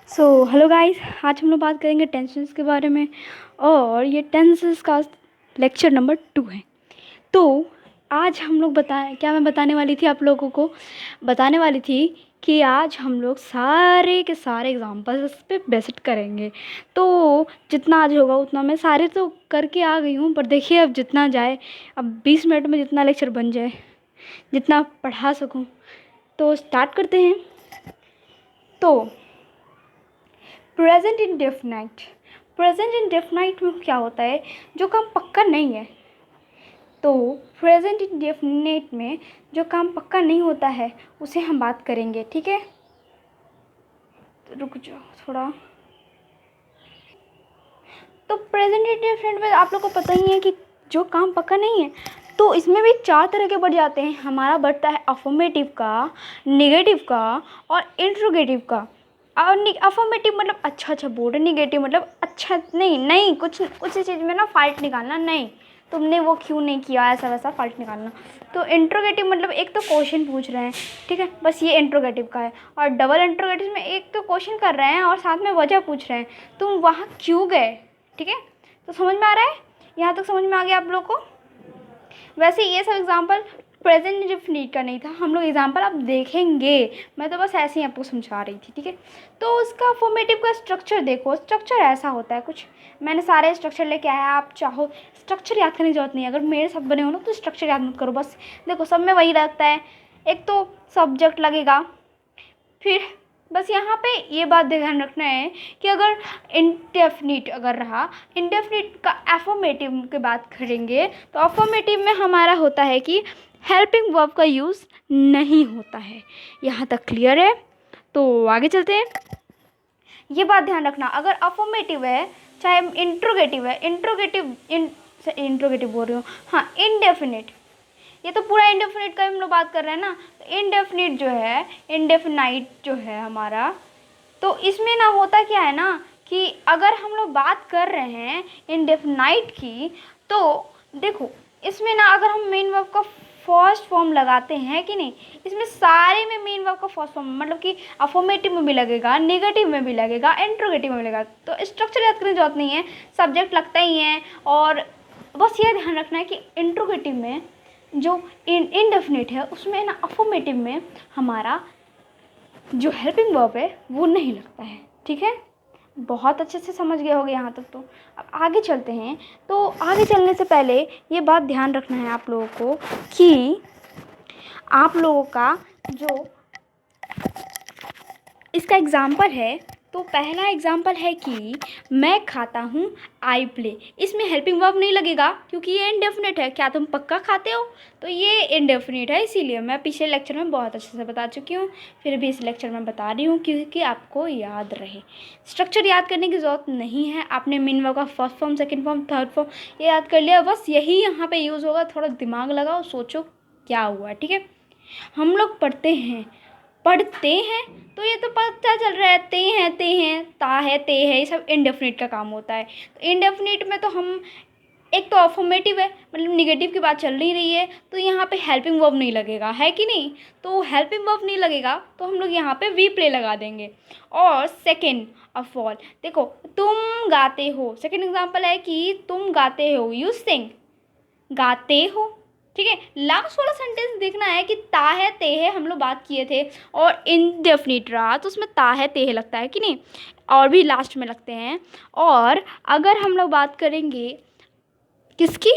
Hello guys, आज हम लोग बात करेंगे टेंसेस के बारे में। और ये टेंसेस का लेक्चर नंबर 2 है। तो आज हम लोग मैं बताने वाली थी आप लोगों को, बताने वाली थी कि आज हम लोग सारे के सारे एग्जांपल्स इस पे बेसिट करेंगे। तो जितना आज होगा उतना, मैं सारे तो करके आ गई हूँ, पर देखिए अब जितना जाए, अब 20 मिनट में जितना लेक्चर बन जाए, जितना पढ़ा सकूँ। तो स्टार्ट करते हैं। तो प्रेजेंट इंडेफिनाइट, प्रेजेंट इंडेफिनाइट में क्या होता है? जो काम पक्का नहीं है। तो प्रेजेंट इंडेफिनाइट में जो काम पक्का नहीं होता है उसे हम बात करेंगे, ठीक है? तो रुक जाओ थोड़ा। तो प्रेजेंट इंडेफिनाइट में आप लोग को पता ही है कि जो काम पक्का नहीं है, तो इसमें भी 4 तरह के बढ़ जाते हैं। हमारा बढ़ता है अफर्मेटिव का, निगेटिव का और इंट्रोगेटिव का। और अफर्मेटिव मतलब अच्छा बोल रहे, निगेटिव मतलब अच्छा नहीं कुछ चीज़ में ना फाल्ट निकालना, नहीं तुमने वो क्यों नहीं किया, ऐसा वैसा फाल्ट निकालना। तो इंट्रोगेटिव मतलब एक तो क्वेश्चन पूछ रहे हैं, ठीक है, बस ये इंट्रोगेटिव का है। और डबल इंट्रोगेटिव में एक तो क्वेश्चन कर रहे हैं और साथ में वजह पूछ रहे हैं, तुम वहाँ क्यों गए, ठीक है? तो समझ में आ रहा है? यहाँ तक समझ में आ गया आप लोग को? वैसे ये सब एग्जाम्पल प्रेजेंट इंडेफिनिट का नहीं था, हम लोग एग्जाम्पल अब देखेंगे। मैं तो बस ऐसे ही आपको समझा रही थी, ठीक है? तो उसका फॉर्मेटिव का स्ट्रक्चर देखो, स्ट्रक्चर ऐसा होता है कुछ। मैंने सारे स्ट्रक्चर लेके आया, आप चाहो स्ट्रक्चर याद करने की जरूरत नहीं है। अगर मेरे साथ बने हो ना तो स्ट्रक्चर याद मत करो, बस देखो सब में वही लगता है। एक तो सब्जेक्ट लगेगा, फिर बस यहाँ पे ये बात ध्यान रखना है कि अगर इंडेफिनिट अगर रहा, इंडेफिनिट का एफर्मेटिव की बात करेंगे तो अफर्मेटिव में हमारा होता है कि हेल्पिंग वर्ब का यूज़ नहीं होता है। यहाँ तक क्लियर है? तो आगे चलते हैं। ये बात ध्यान रखना, अगर अफर्मेटिव है चाहे इंट्रोगेटिव है, इंट्रोगेटिव बोल रही हूँ, हाँ इंडेफिनिट, ये तो पूरा इंडेफिनिट का हम लोग बात कर रहे हैं ना। तो इंडेफिनिट जो है, इंडेफिनाइट जो है हमारा, तो इसमें ना होता क्या है ना कि अगर हम लोग बात कर रहे हैं इंडेफिनाइट की, तो देखो इसमें ना अगर हम मेन वर्ब का फर्स्ट फॉर्म लगाते हैं कि नहीं, इसमें सारे में मेन वर्ब का फर्स्ट फॉर्म मतलब कि अफर्मेटिव में भी लगेगा, नेगेटिव में भी लगेगा, इंट्रोगेटिव में भी लगेगा। तो स्ट्रक्चर याद करने की जरूरत नहीं है, सब्जेक्ट लगता ही है। और बस ये ध्यान रखना है कि इंट्रोगेटिव में जो इनडेफिनिट है उसमें ना अफर्मेटिव में हमारा जो हेल्पिंग वर्ब है वो नहीं लगता है, ठीक है? बहुत अच्छे से समझ गए होंगे यहाँ तक। तो अब आगे चलते हैं। तो आगे चलने से पहले ये बात ध्यान रखना है आप लोगों को कि आप लोगों का जो इसका एग्जाम्पल है, तो पहला एग्जाम्पल है कि मैं खाता हूँ, आई प्ले। इसमें हेल्पिंग वर्ब नहीं लगेगा क्योंकि ये इनडेफिनिट है। क्या तुम पक्का खाते हो? तो ये इनडेफिनिट है, इसीलिए मैं पिछले लेक्चर में बहुत अच्छे से बता चुकी हूँ, फिर भी इस लेक्चर में बता रही हूँ क्योंकि आपको याद रहे। स्ट्रक्चर याद करने की ज़रूरत नहीं है, आपने मेन वर्ब का first form, second form, third form ये याद कर लिया, बस यही यहाँ पर यूज़ होगा। थोड़ा दिमाग लगाओ, सोचो क्या हुआ, ठीक है? हम लोग पढ़ते हैं तो ये तो पता चल रहा है, ते हैं, ता है, ते है, ये सब इंडेफिनिट का काम होता है। तो इंडेफिनिट में तो हम एक तो अफर्मेटिव है, मतलब निगेटिव की बात चल नहीं रही है, तो यहाँ पे हेल्पिंग वर्ब नहीं लगेगा, है कि नहीं? तो हेल्पिंग वर्ब नहीं लगेगा तो हम लोग यहाँ पे वी प्ले लगा देंगे। और सेकेंड ऑफ ऑल देखो, तुम गाते हो, सेकेंड एग्जाम्पल है कि तुम गाते हो, यू सिंग, गाते हो, ठीक है? लास्ट वाला सेंटेंस देखना है कि ता है, ते है, हम लोग बात किए थे, और इनडेफिनिट रहा तो उसमें ता है, ते है लगता है कि नहीं, और भी लास्ट में लगते हैं। और अगर हम लोग बात करेंगे किसकी,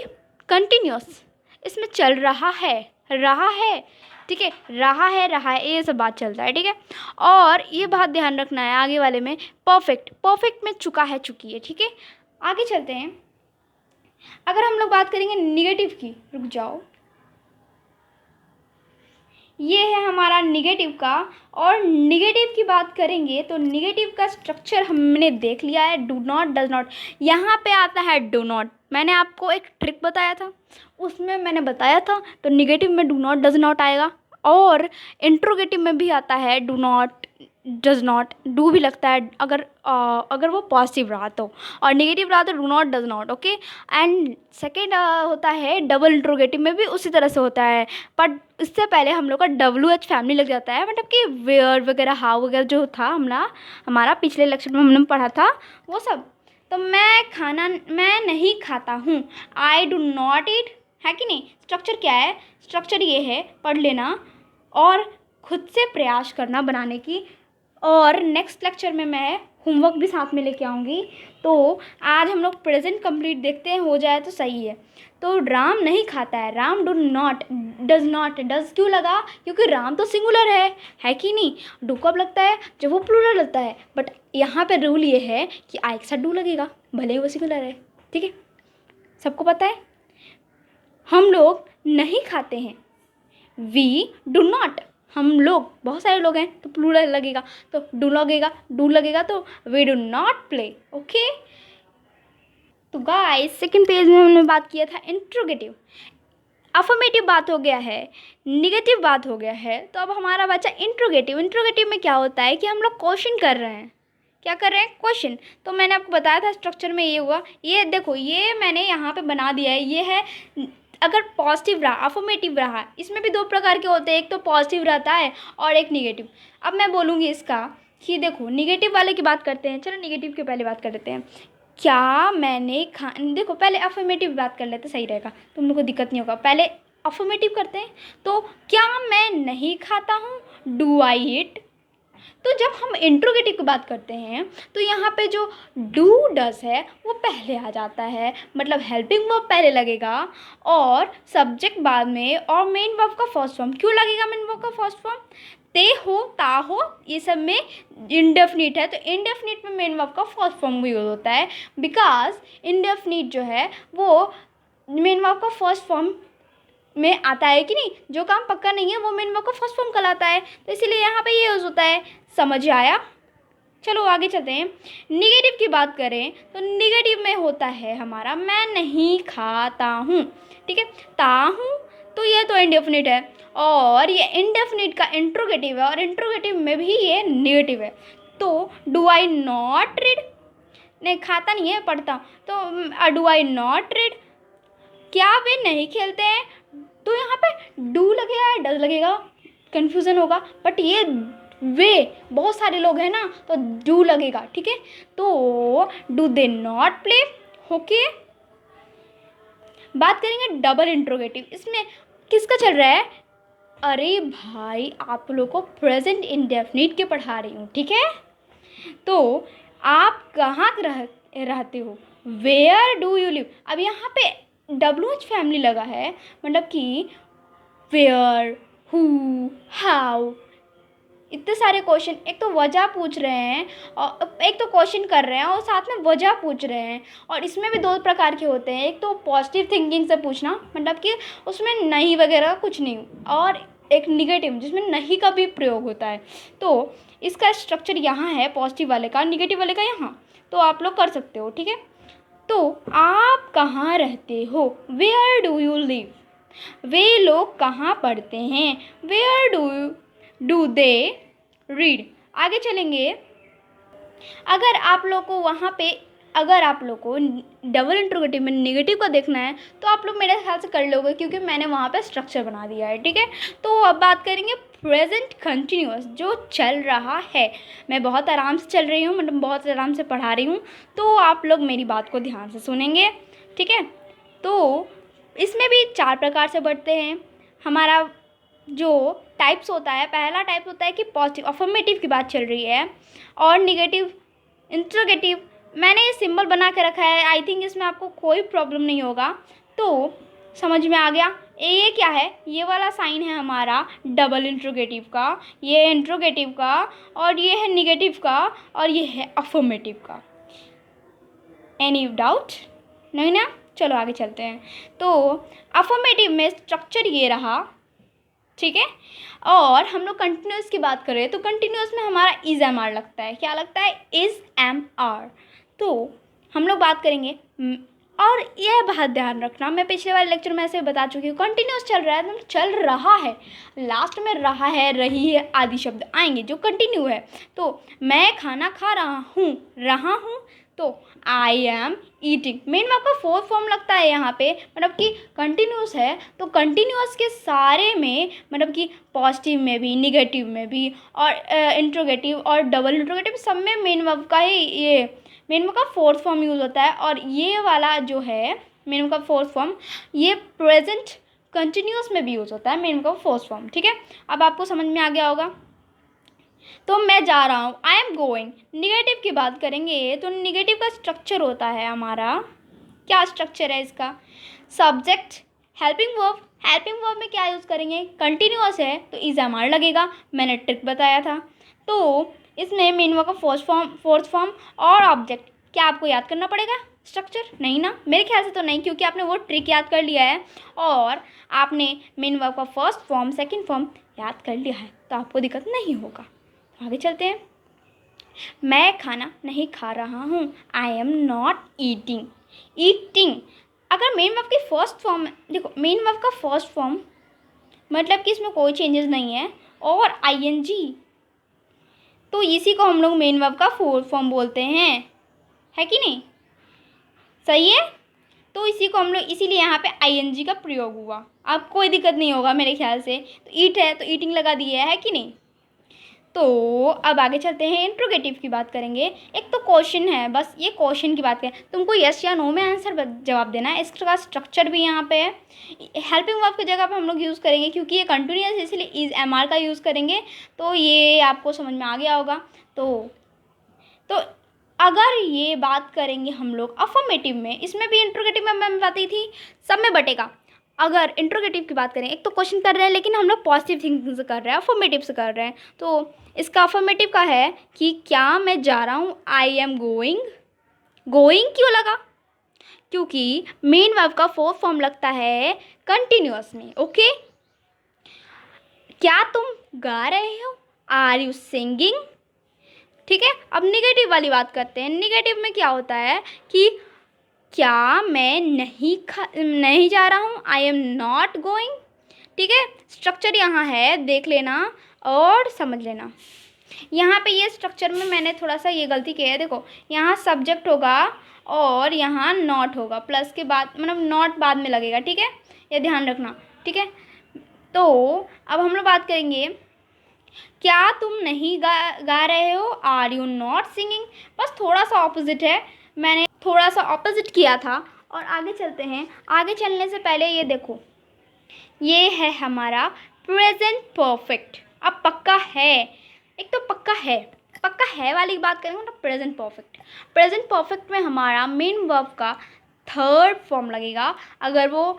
कंटिन्यूस, इसमें चल रहा है, ठीक है, रहा है, ये सब बात चलता है, ठीक है? और ये बात ध्यान रखना है आगे वाले में, परफेक्ट में चुका है, चुकी है, ठीक है? आगे चलते हैं। अगर हम लोग बात करेंगे निगेटिव की, रुक जाओ, ये है हमारा निगेटिव का। और निगेटिव की बात करेंगे तो निगेटिव का स्ट्रक्चर हमने देख लिया है, डू नॉट, डज नॉट। यहाँ पे आता है डू नॉट, मैंने आपको एक ट्रिक बताया था, उसमें मैंने बताया था तो निगेटिव में डू नॉट, डज नॉट आएगा। और इंट्रोगेटिव में भी आता है do not, does not, do भी लगता है अगर वो पॉजिटिव रहा तो, और नेगेटिव रहा तो do not, does not. Okay. And second होता है डबल इंट्रोगेटिव में भी उसी तरह से होता है, बट इससे पहले हम लोग का WH फैमिली लग जाता है, मतलब कि वेयर वगैरह, हाउ वगैरह जो था हमारा पिछले लेक्चर में हमने पढ़ा था वो सब। तो मैं नहीं खाता हूँ, आई डू नॉट ईट, है कि नहीं। स्ट्रक्चर क्या है, स्ट्रक्चर ये है, पढ़ लेना और खुद से प्रयास करना बनाने की। और नेक्स्ट लेक्चर में मैं होमवर्क भी साथ में लेके आऊँगी। तो आज हम लोग प्रेजेंट कंप्लीट देखते हैं, हो जाए तो सही है। तो राम नहीं खाता है, Ram do not, does not, does क्यों लगा, क्योंकि राम तो सिंगुलर है कि नहीं। डू कब लगता है, जब वो प्लूरल लगता है, बट यहाँ पे रूल ये है कि आई के साथ डू लगेगा, भले ही वो सिंगुलर है। ठीक है, सबको पता है। हम लोग नहीं खाते हैं, वी डू नॉट, हम लोग बहुत सारे लोग हैं तो प्लूरल लगेगा, तो डू लगेगा तो we do not play. Okay. तो गाइस सेकंड पेज में हमने बात किया था इंट्रोगेटिव, अफर्मेटिव बात हो गया है, निगेटिव बात हो गया है। तो अब हमारा बचा इंट्रोगेटिव। इंट्रोगेटिव में क्या होता है कि हम लोग क्वेश्चन कर रहे हैं, क्या कर रहे हैं, क्वेश्चन। तो मैंने आपको बताया था स्ट्रक्चर में ये हुआ, ये देखो ये मैंने यहाँ पे बना दिया है, ये है अगर पॉजिटिव रहा, अफर्मेटिव रहा, इसमें भी दो प्रकार के होते हैं, एक तो पॉजिटिव रहता है और एक निगेटिव। अब मैं बोलूँगी इसका कि देखो निगेटिव वाले की बात करते हैं, चलो निगेटिव के पहले बात कर लेते हैं। क्या मैंने देखो पहले अफर्मेटिव बात कर लेते, सही रहेगा, तुम लोग को दिक्कत नहीं होगा। पहले अफर्मेटिव करते हैं, तो क्या मैं नहीं खाता हूँ, डू आई ईट। तो जब हम इंट्रोगेटिव की बात करते हैं तो यहाँ पे जो डू डस है वो पहले आ जाता है, मतलब हेल्पिंग वर्ब पहले लगेगा और सब्जेक्ट बाद में, और मेन वर्ब का फर्स्ट फॉर्म क्यों लगेगा, मेन वर्ब का फर्स्ट फॉर्म, ते हो, ता हो, ये सब में इंडेफिनिट है, तो इंडेफिनिट में मेन वर्ब का फर्स्ट फॉर्म भी यूज होता है, बिकॉज इंडेफिनिट जो है वो मेन वर्ब का फर्स्ट फॉर्म में आता है कि नहीं। जो काम पक्का नहीं है वो मेन वर्ब का फर्स्ट फॉर्म कहलाता है, तो इसीलिए यहाँ पे ये यूज होता है। समझ आया। चलो आगे चलते हैं। निगेटिव की बात करें तो निगेटिव में होता है हमारा मैं नहीं खाता हूँ, ठीक है। ता हूँ तो ये तो इंडेफिनिट है, और ये इंडेफिनिट का इंट्रोगेटिव है, और इंट्रोगेटिव में भी ये निगेटिव है। तो डू आई नॉट रीड, नहीं खाता नहीं है, पढ़ता हूँ, तो डू आई नॉट रीड। क्या वे नहीं खेलते हैं, तो यहाँ पे डू लगेगा या डज लगेगा, कन्फ्यूज़न होगा, बट ये वे बहुत सारे लोग हैं ना, तो डू लगेगा, ठीक है। तो do they not play. Okay. बात करेंगे डबल इंट्रोगेटिव, इसमें किसका चल रहा है, अरे भाई आप लोग को प्रेजेंट इंडेफिनिट के पढ़ा रही हूँ, ठीक है। तो आप कहाँ रहते हो, वेयर डू यू लिव। अब यहाँ पे WH फैमिली लगा है, मतलब कि वेयर, हु, हाउ, इतने सारे क्वेश्चन, एक तो वजह पूछ रहे हैं और एक तो क्वेश्चन कर रहे हैं और साथ में वजह पूछ रहे हैं। और इसमें भी दो प्रकार के होते हैं, एक तो पॉजिटिव थिंकिंग से पूछना, मतलब कि उसमें नहीं वगैरह कुछ नहीं, और एक निगेटिव जिसमें नहीं का भी प्रयोग होता है। तो इसका स्ट्रक्चर यहाँ है पॉजिटिव वाले का, निगेटिव वाले का यहाँ, तो आप लोग कर सकते हो, ठीक है। तो आप कहाँ रहते हो, वेयर डू यू लिव। वे लोग कहाँ पढ़ते हैं, वेयर डू दे रीड। आगे चलेंगे। अगर आप लोग को डबल इंट्रोगेटिव में निगेटिव का देखना है तो आप लोग मेरे ख्याल से कर लोगे, क्योंकि मैंने वहाँ पे स्ट्रक्चर बना दिया है, ठीक है। तो अब बात करेंगे प्रेजेंट कंटिन्यूअस, जो चल रहा है। मैं बहुत आराम से चल रही हूँ, मतलब बहुत आराम से पढ़ा रही हूँ, तो आप लोग मेरी बात को ध्यान से सुनेंगे, ठीक है। तो इसमें भी 4 प्रकार से बढ़ते हैं। हमारा जो टाइप्स होता है, पहला टाइप होता है कि पॉजिटिव अफर्मेटिव की बात चल रही है, और निगेटिव इंट्रोगेटिव मैंने ये सिंबल बना के रखा है, आई थिंक इसमें आपको कोई प्रॉब्लम नहीं होगा। तो समझ में आ गया। ये क्या है, ये वाला साइन है हमारा डबल इंट्रोगेटिव का, ये इंट्रोगेटिव का, और ये है निगेटिव का, और ये है अफर्मेटिव का। एनी डाउट नहीं ना, चलो आगे चलते हैं। तो अफर्मेटिव में स्ट्रक्चर ये रहा, ठीक है। और हम लोग कंटिन्यूस की बात करें तो कंटिन्यूस में हमारा इज एम आर लगता है, क्या लगता है, इज एम आर। तो हम लोग बात करेंगे और यह बात ध्यान रखना, मैं पिछले वाले लेक्चर में ऐसे बता चुकी हूँ, कंटिन्यूस चल रहा है मतलब चल रहा है, लास्ट में रहा है, रही है आदि शब्द आएंगे जो कंटिन्यू है। तो मैं खाना खा रहा हूँ तो आई एम ईटिंग। मेन में आपका फोर्थ फॉर्म लगता है यहाँ पे, मतलब कि कंटिन्यूस है तो कंटिन्यूस के सारे में मतलब कि पॉजिटिव में भी, निगेटिव में भी और इंट्रोगेटिव और डबल इंट्रोगेटिव सब में मेन वर्ब का ही ये मेन वर्ब का फोर्थ फॉर्म यूज़ होता है। और ये वाला जो है मेन वर्ब का फोर्थ फॉर्म, ये प्रेजेंट कंटिन्यूस में भी यूज़ होता है मेन वर्ब का फोर्थ फॉर्म। ठीक है, अब आपको समझ में आ गया होगा। तो मैं जा रहा हूँ, आई एम गोइंग। निगेटिव की बात करेंगे तो निगेटिव का स्ट्रक्चर होता है हमारा, क्या स्ट्रक्चर है इसका, subject helping verb. Helping verb में क्या यूज़ करेंगे, कंटिन्यूअस है तो इज एम आर लगेगा, मैंने ट्रिक बताया था। तो इसमें मेन वर्ब का फोर्थ फॉर्म और ऑब्जेक्ट, क्या आपको याद करना पड़ेगा स्ट्रक्चर? नहीं ना, मेरे ख्याल से तो नहीं, क्योंकि आपने वो ट्रिक याद कर लिया है और आपने मेन वर्ब का फर्स्ट फॉर्म सेकंड फॉर्म याद कर लिया है, तो आपको दिक्कत नहीं होगा। आगे चलते हैं। मैं खाना नहीं खा रहा हूँ, I am not eating. Eating अगर मेन वर्ब की फर्स्ट फॉर्म, देखो मेन वर्ब का फर्स्ट फॉर्म मतलब कि इसमें कोई चेंजेस नहीं है और आईएनजी, तो इसी को हम लोग मेन वर्ब का फोर्थ फॉर्म बोलते हैं, है कि नहीं? सही है, तो इसी को हम लोग, इसीलिए यहाँ पे आईएनजी का प्रयोग हुआ। अब कोई दिक्कत नहीं होगा मेरे ख्याल से। तो ईट है तो ईटिंग लगा दी है कि नहीं? तो अब आगे चलते हैं, इंट्रोगेटिव की बात करेंगे। एक तो क्वेश्चन है, बस ये क्वेश्चन की बात करें, तुमको यस या नो में आंसर जवाब देना है। इसका स्ट्रक्चर भी यहाँ पे है। हेल्पिंग वर्ब की जगह पे हम लोग यूज़ करेंगे, क्योंकि ये कंटिन्यूअस है इसलिए इज एम आर का यूज़ करेंगे। तो ये आपको समझ में आ गया होगा। तो अगर ये बात करेंगे हम लोग अफर्मेटिव में, इसमें भी इंट्रोगेटिव में मैं बताई थी, सब में बटेगा। अगर इंट्रोगेटिव की बात करें, एक तो क्वेश्चन कर रहे हैं लेकिन हम लोग पॉजिटिव थिंकिंग से कर रहे हैं, अफर्मेटिव से कर रहे हैं। तो इसका अफर्मेटिव का है कि क्या मैं जा रहा हूँ, आई एम गोइंग। गोइंग क्यों लगा? क्योंकि मेन वर्ब का फोर्थ फॉर्म लगता है कंटिन्यूअस में। ओके, क्या तुम गा रहे हो, आर यू सिंगिंग। ठीक है, अब निगेटिव वाली बात करते हैं। निगेटिव में क्या होता है कि क्या मैं नहीं जा रहा हूँ, आई एम नॉट गोइंग। ठीक है, स्ट्रक्चर यहाँ है, देख लेना और समझ लेना। यहाँ पे ये स्ट्रक्चर में मैंने थोड़ा सा ये गलती की है। देखो यहाँ सब्जेक्ट होगा और यहाँ नॉट होगा, प्लस के बाद मतलब नॉट बाद में लगेगा। ठीक है, ये ध्यान रखना। ठीक है, तो अब हम लोग बात करेंगे, क्या तुम नहीं गा रहे हो, आर यू नॉट सिंगिंग। बस थोड़ा सा ऑपोजिट है, मैंने थोड़ा सा ऑपोजिट किया था। और आगे चलते हैं। आगे चलने से पहले ये देखो, ये है हमारा प्रेजेंट परफेक्ट। अब पक्का है, एक तो पक्का है वाली बात करेंगे ना, प्रेजेंट परफेक्ट। प्रेजेंट परफेक्ट में हमारा मेन वर्ब का थर्ड फॉर्म लगेगा। अगर वो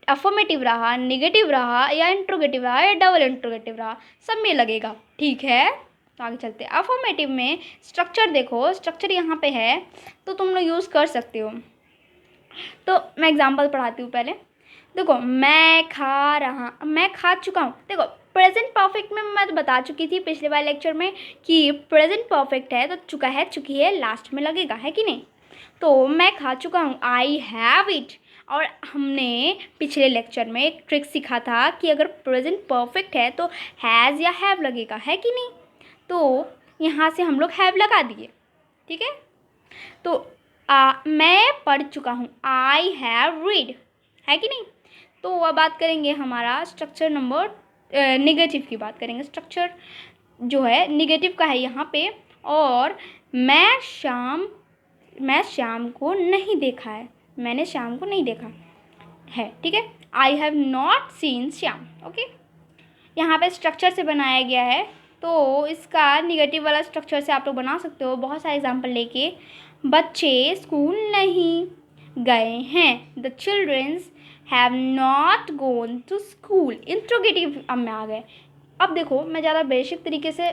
अफर्मेटिव रहा, नेगेटिव रहा या इंट्रोगेटिव रहा या डबल इंट्रोगेटिव रहा, सब में लगेगा। ठीक है, तो आगे चलते हैं। अफर्मेटिव में स्ट्रक्चर देखो, स्ट्रक्चर यहाँ पे है तो तुम लोग यूज़ कर सकते हो। तो मैं एग्जांपल पढ़ाती हूँ पहले। देखो मैं खा चुका हूँ। देखो प्रेजेंट परफेक्ट में मैं तो बता चुकी थी पिछले वाले लेक्चर में कि प्रेजेंट परफेक्ट है तो चुका है, चुकी है लास्ट में लगेगा, है कि नहीं? तो मैं खा चुका हूँ, आई हैव इट। और हमने पिछले लेक्चर में एक ट्रिक सीखा था कि अगर प्रेजेंट परफेक्ट है तो हैज़ या हैव लगेगा, है कि नहीं? तो यहाँ से हम लोग हैव लगा दिए। ठीक है, तो मैं पढ़ चुका हूँ, आई हैव रीड, है कि नहीं? तो अब बात करेंगे हमारा स्ट्रक्चर नंबर निगेटिव की बात करेंगे। स्ट्रक्चर जो है निगेटिव का है यहाँ पे। और मैं शाम को नहीं देखा है, मैंने शाम को नहीं देखा है। ठीक है, I have not seen Shyam. Okay, यहाँ पे स्ट्रक्चर से बनाया गया है, तो इसका निगेटिव वाला स्ट्रक्चर से आप लोग बना सकते हो बहुत सारे एग्जाम्पल लेके। बच्चे स्कूल नहीं गए हैं, the childrens have not gone to school. Interrogative अब में आ गए। अब देखो मैं ज़्यादा बेसिक तरीके से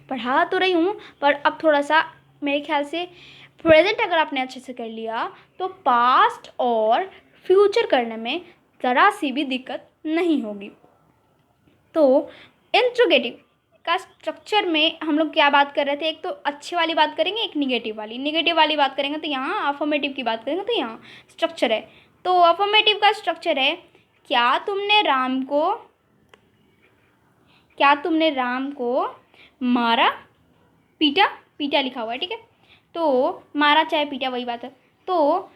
पढ़ा तो रही हूँ, पर अब थोड़ा सा मेरे ख्याल से प्रेजेंट अगर आपने अच्छे से कर लिया तो पास्ट और फ्यूचर करने में ज़रा सी भी दिक्कत नहीं होगी। तो इंट्रोगेटिव का स्ट्रक्चर में हम लोग क्या बात कर रहे थे, एक तो अच्छे वाली बात करेंगे, एक निगेटिव वाली बात करेंगे तो यहाँ अफर्मेटिव की बात करेंगे तो यहाँ स्ट्रक्चर है। तो अफर्मेटिव का स्ट्रक्चर है, क्या तुमने राम को मारा, पीटा लिखा हुआ है, ठीक है। तो मारा चाहे पीटा वही बात है। तो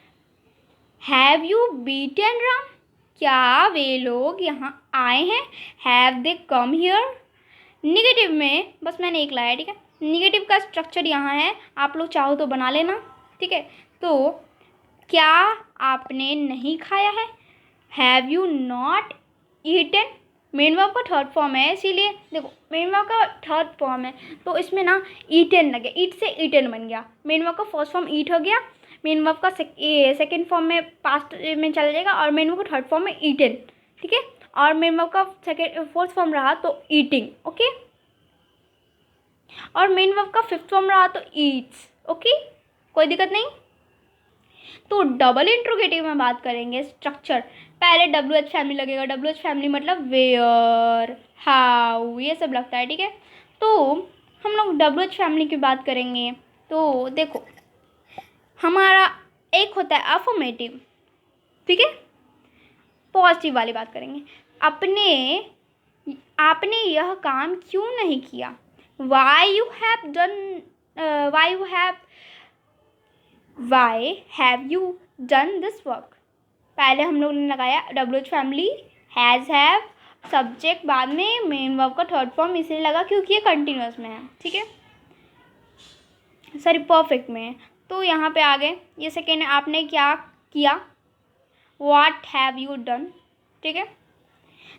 हैव यू बीटन राम, क्या वे लोग यहाँ आए हैं, have they come here. Negative में बस मैंने एक लाया, ठीक है। निगेटिव का स्ट्रक्चर यहाँ है, आप लोग चाहो तो बना लेना, ठीक है। तो क्या आपने नहीं खाया है, have you not eaten. Main verb का थर्ड फॉर्म है, इसीलिए देखो मेन वर्ब का थर्ड फॉर्म है तो इसमें ना ईटन लगे, ईट से ईटन बन गया। मेन वर्ब का फर्स्ट फॉर्म ईट हो गया, मेन वर्ब का सेकेंड फॉर्म में पास्ट में चला जाएगा और मेन वर्ब का थर्ड फॉर्म में ईटन, ठीक है। और मेन वर्ब का फोर्थ फॉर्म रहा तो ईटिंग, ओके। और मेन वर्ब का फिफ्थ फॉर्म रहा तो ईट्स, ओके, कोई दिक्कत नहीं। तो डबल इंट्रोगेटिव में बात करेंगे स्ट्रक्चर, पहले WH फैमिली लगेगा। WH फैमिली मतलब वेयर, हाउ, ये सब लगता है, ठीक है। तो हम लोग WH फैमिली की बात करेंगे तो देखो हमारा एक होता है अफर्मेटिव, ठीक है। पॉजिटिव वाली बात करेंगे, आपने यह काम क्यों नहीं किया, why have you done this work। पहले हम लोग ने लगाया WH family, has, have, subject, बाद में मेन वर्ब का थर्ड फॉर्म इसलिए लगा क्योंकि ये कंटिन्यूअस में है, ठीक है, सॉरी परफेक्ट में है। तो यहाँ पे आ गए, ये सेकेंड है, आपने क्या किया, व्हाट हैव यू डन, ठीक है।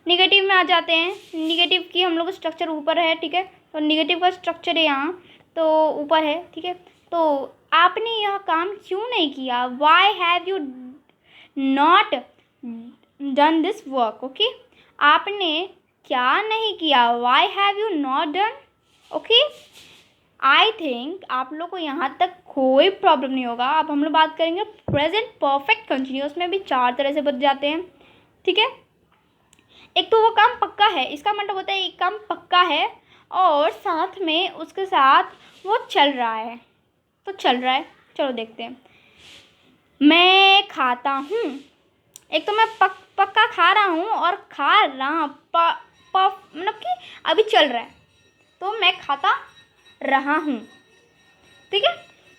निगेटिव में आ जाते हैं, निगेटिव की हम लोग स्ट्रक्चर ऊपर है, ठीक है। तो निगेटिव का स्ट्रक्चर है यहाँ तो ऊपर है, ठीक है। तो आपने यह काम क्यों नहीं किया, why have you not done this work, okay. आपने क्या नहीं किया, why have you not done, okay. I think आप लोग को यहाँ तक कोई प्रॉब्लम नहीं होगा। अब हम लोग बात करेंगे प्रेजेंट परफेक्ट कंटिन्यूअस में भी 4 तरह से बच जाते हैं, ठीक है। एक तो वो काम पक्का है, इसका मतलब होता है एक काम पक्का है और साथ में उसके साथ वो चल रहा है, तो चल रहा है, चलो देखते हैं। मैं खाता हूँ, एक तो मैं पक्का खा रहा हूँ और खा रहा मतलब कि अभी चल रहा है, तो मैं खाता रहा हूँ, ठीक है।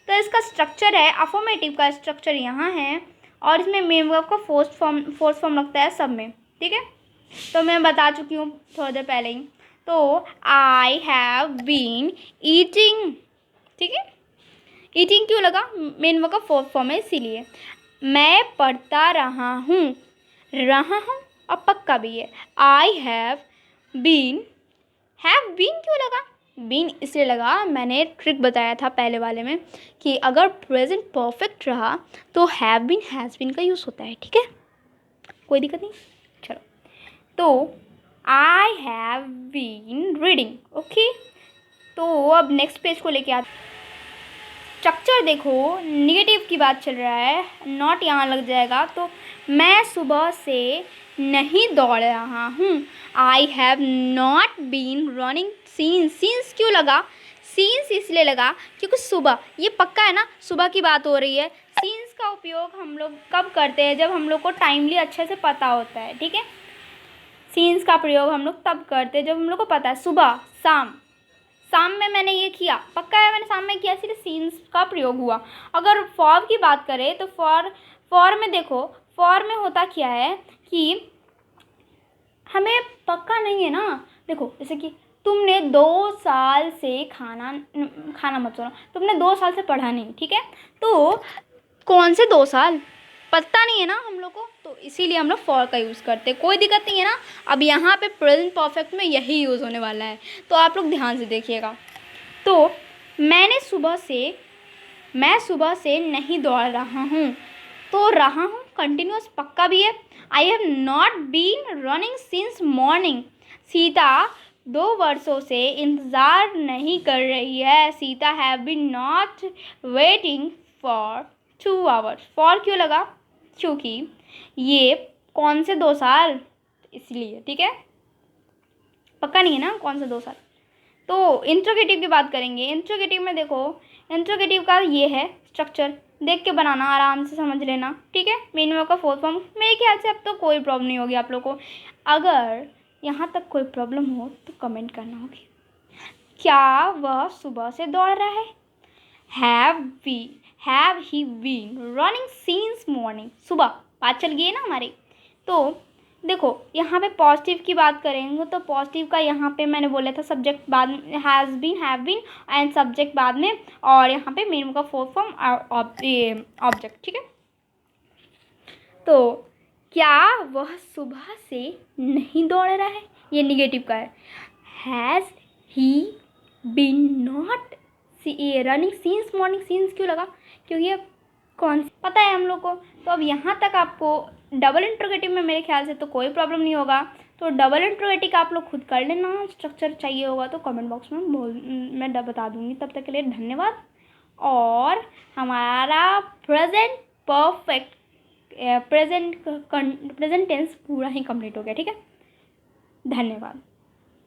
तो इसका स्ट्रक्चर है, अफर्मेटिव का स्ट्रक्चर यहाँ है और इसमें मेन वर्ब का फोर्थ फॉर्म लगता है सब में, ठीक है। तो मैं बता चुकी हूँ थोड़ी देर पहले ही। तो आई हैव बीन ईटिंग, ठीक है। ईटिंग क्यों लगा, मेन वर्ब का फोर्थ फॉर्म है इसीलिए। मैं पढ़ता रहा हूँ और पक्का भी है। आई हैव बीन क्यों लगा, बीन इसलिए लगा, मैंने ट्रिक बताया था पहले वाले में कि अगर प्रेजेंट परफेक्ट रहा तो हैव बीन हैज़ बीन का यूज़ होता है, ठीक है, कोई दिक्कत नहीं। चलो, तो I have been reading, okay. तो अब नेक्स्ट पेज को लेके आते, स्ट्रक्चर देखो, निगेटिव की बात चल रहा है, नॉट यहाँ लग जाएगा। तो मैं सुबह से नहीं दौड़ रहा हूँ, I have not been running since क्यों लगा, सीन्स इसलिए लगा क्योंकि सुबह, ये पक्का है ना, सुबह की बात हो रही है। सीन्स का उपयोग हम लोग कब करते हैं, जब हम लोग को टाइमली अच्छे से पता होता है, ठीक है। सीन्स का प्रयोग हम लोग तब करते हैं जब हम लोग को पता है, सुबह, शाम में मैंने ये किया, पक्का है मैंने शाम में किया, इसलिए सीन्स का प्रयोग हुआ। अगर फॉर की बात करें तो फॉर में देखो, फॉर में होता क्या है कि हमें पक्का नहीं है ना। देखो जैसे कि तुमने 2 साल से खाना मत सुनो, तुमने 2 साल से पढ़ा नहीं, ठीक है। तो कौन से 2 साल पता नहीं है ना हम लोग को, तो इसीलिए हम लोग फॉर का यूज़ करते हैं, कोई दिक्कत नहीं है ना। अब यहाँ पे प्रेजेंट परफेक्ट में यही यूज़ होने वाला है, तो आप लोग ध्यान से देखिएगा। तो मैं सुबह से नहीं दौड़ रहा हूँ, तो रहा हूँ कंटिन्यूअस पक्का भी है। I have not been running since morning, Sita 2 वर्षों से इंतज़ार नहीं कर रही है, Sita have been not waiting for 2 hours। For क्यों लगा, क्योंकि ये कौन से 2 साल, इसलिए, ठीक है, पक्का नहीं है ना कौन से 2 साल। तो इंट्रोगेटिव की बात करेंगे। इंट्रोगेटिव में देखो, इंट्रोगेटिव का ये है स्ट्रक्चर, देख के बनाना, आराम से समझ लेना, ठीक है। मेन वर्ब का फोर्थ फॉर्म, मेरे ख्याल से अब तो कोई प्रॉब्लम नहीं होगी आप लोग को। अगर यहाँ तक कोई प्रॉब्लम हो तो कमेंट करना होगी। क्या वह सुबह से दौड़ रहा है? Have he been running since morning? सुबह बात चल गई है ना हमारी। तो देखो यहाँ पे पॉजिटिव की बात करेंगे तो पॉजिटिव का यहाँ पे मैंने बोला था सब्जेक्ट बाद में has been, have been and subject बाद में, और यहाँ पे मेन का फोर्थ फॉर्म ऑब्जेक्ट, ठीक है। तो क्या वह सुबह से नहीं दौड़ रहा है? ये निगेटिव का है। Has he been not running since morning? Since क्यों लगा? क्योंकि ये कौन पता है हम लोग को। तो अब यहाँ तक आपको डबल इंट्रोगेटिव में मेरे ख्याल से तो कोई प्रॉब्लम नहीं होगा। तो डबल इंट्रोगेटिव आप लोग खुद कर लेना, स्ट्रक्चर चाहिए होगा तो कमेंट बॉक्स में मैं बता दूँगी। तब तक के लिए धन्यवाद। और हमारा प्रेजेंट परफेक्ट प्रेजेंट टेंस पूरा ही कंप्लीट हो गया, ठीक है। धन्यवाद।